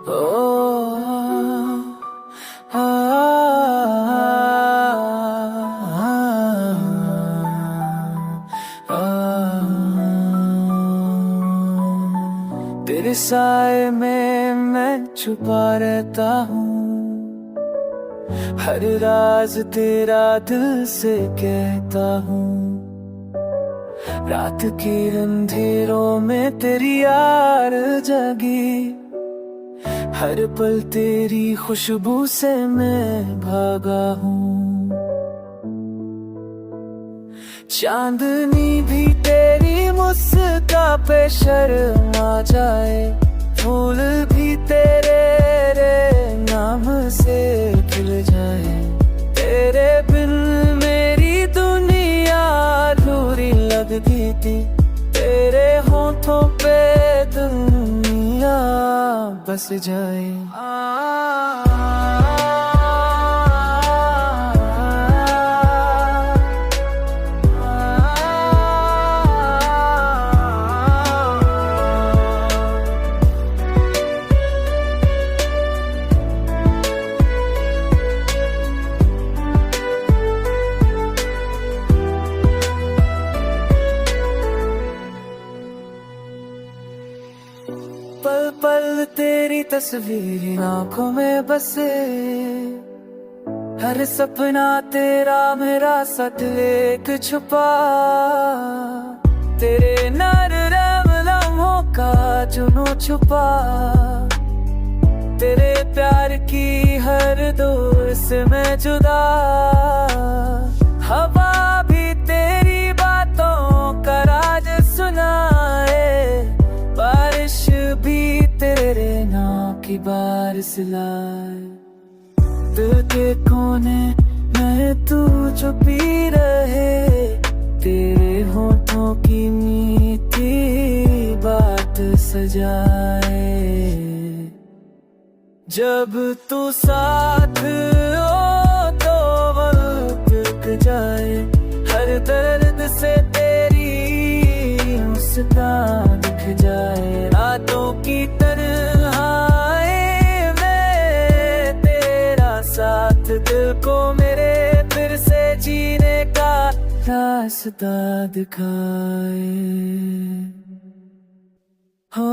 ओ आ, तेरे साए में मैं छुपा रहता हूँ, हर राज तेरा दिल से कहता हूँ। रात के अंधेरों में तेरी याद जगी, हर पल तेरी खुशबू से मैं भागा हूँ। चांदनी भी तेरी मुस्कान पे शर्मा जाए, फूल भी तेरे नाम से खिल जाए। तेरे बिन मेरी दुनिया अधूरी लगती थी, तेरे होठों पे दुनिया बस जाए। पल पल तेरी तस्वीर आंखों में बसे, हर सपना तेरा मेरा साथ लेक छुपा। तेरे नरम लम्हों का जुनून छुपा, तेरे प्यार की हर दूर से मैं जुदा। हवा भी तेरी बातों का राज सुनाए, बारिश भी तेरे नाम की बारिश लाए। दिल के कोने में तू छुपी रहे, तेरे होठों की मीठी बात सजाए। जब तू साथ हो तो वक्त रुक जाए, हर दर्द से तेरी मुस्कान दिख जाए। रातों की तन्हाई में तेरा साथ दिल को मेरे फिर से जीने का रास्ता दिखाए। हो